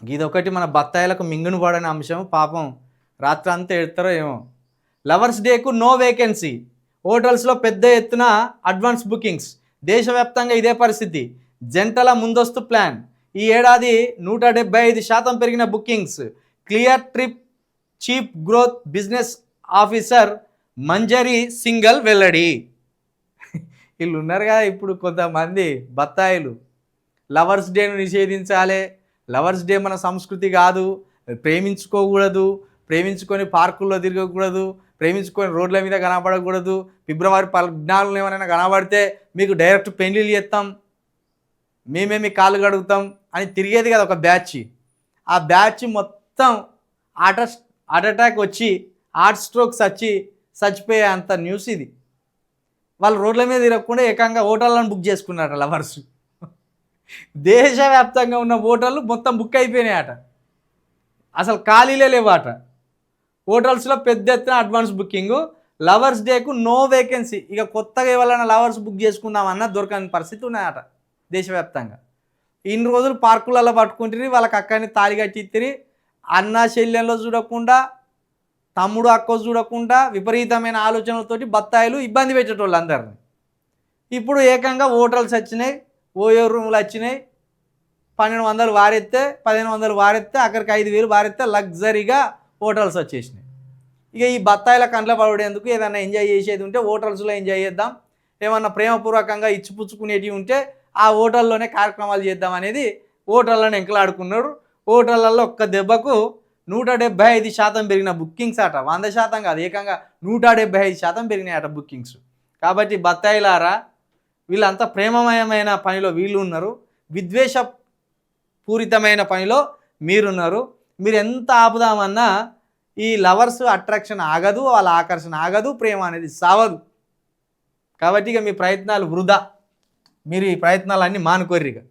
ఇదొకటి మన బత్తాయిలకు మింగును పడని అంశం. పాపం రాత్రంతా ఎడతారో ఏమో. లవర్స్ డేకు నో వేకెన్సీ. హోటల్స్లో పెద్ద ఎత్తున అడ్వాన్స్ బుకింగ్స్. దేశవ్యాప్తంగా ఇదే పరిస్థితి. జంటల ముందస్తు ప్లాన్. ఈ ఏడాది 175% పెరిగిన bookings. Cleartrip chief growth business officer Manjari Singhal వెల్లడి. వీళ్ళు ఉన్నారు కదా ఇప్పుడు కొంతమంది బత్తాయిలు. లవర్స్ డేను నిషేధించాలి, లవర్స్ డే మన సంస్కృతి కాదు, ప్రేమించుకోకూడదు, ప్రేమించుకొని పార్కుల్లో తిరగకూడదు, ప్రేమించుకొని రోడ్ల మీద కనబడకూడదు, ఫిబ్రవరి 14 ఏమైనా కనబడితే మీకు డైరెక్ట్ పెళ్లిళ్ళు చేస్తాం, మేమే మీ కాళ్ళు కడుగుతాం అని తిరిగేది కదా ఒక బ్యాచ్. ఆ బ్యాచ్ మొత్తం హార్ట్ అటాక్ వచ్చి హార్ట్ స్ట్రోక్స్ వచ్చి చచ్చిపోయే అంత న్యూస్ ఇది. వాళ్ళు రోడ్ల మీద తిరగకుండా ఏకంగా హోటళ్ళను బుక్ చేసుకున్నారట లవర్స్. దేశవ్యాప్తంగా ఉన్న హోటళ్ళు మొత్తం బుక్ అయిపోయినాయట, అసలు ఖాళీలే లేవాట. హోటల్స్లో పెద్ద ఎత్తున అడ్వాన్స్ బుకింగు. లవర్స్ డేకు నో వేకెన్సీ. ఇక కొత్తగా ఎవరైనా లవర్స్ బుక్ చేసుకుందామన్నా దొరకని పరిస్థితి ఉన్నాయట దేశవ్యాప్తంగా. ఇన్ని రోజులు పార్కులలో పట్టుకుంటారు, వాళ్ళకి అక్కడిని తాళి కట్టిత్తిరి. అన్న చెల్లెల్లో చూడకుండా, తమ్ముడు అక్క చూడకుండా విపరీతమైన ఆలోచనలతోటి బత్తాయిలు ఇబ్బంది పెట్టేటోళ్ళు అందరిని. ఇప్పుడు ఏకంగా హోటల్స్ వచ్చినాయి, ఓయో రూములు వచ్చినాయి. 1200 వారెత్తే, 1500 వారెత్తే, అక్కడికి 5000 వారెత్తే లగ్జరీగా హోటల్స్ వచ్చేసినాయి. ఇక ఈ బత్తాయిల కంట్లో పడేందుకు ఏదైనా ఎంజాయ్ చేసేది ఉంటే హోటల్స్లో ఎంజాయ్ చేద్దాం, ఏమన్నా ప్రేమపూర్వకంగా ఇచ్చిపుచ్చుకునేటివి ఉంటే ఆ హోటల్లోనే కార్యక్రమాలు చేద్దాం అనేది హోటళ్ళని ఎంకలాడుకున్నారు. హోటళ్ళల్లో ఒక్క దెబ్బకు 175% పెరిగిన బుకింగ్స్ అట. 100% కాదు, ఏకంగా 175% పెరిగినాయి అట బుకింగ్స్. కాబట్టి బత్తాయిలారా, వీళ్ళంతా ప్రేమమయమైన పనిలో వీళ్ళు ఉన్నారు, విద్వేషపూరితమైన పనిలో మీరున్నారు. మీరు ఎంత ఆపుదామన్నా ఈ లవర్స్ అట్రాక్షన్ ఆగదు, వాళ్ళ ఆకర్షణ ఆగదు, ప్రేమ అనేది సావదు. కాబట్టి ఇక మీ ప్రయత్నాలు వృధా. మీరు ఈ ప్రయత్నాలన్నీ మానుకోర్రిగా.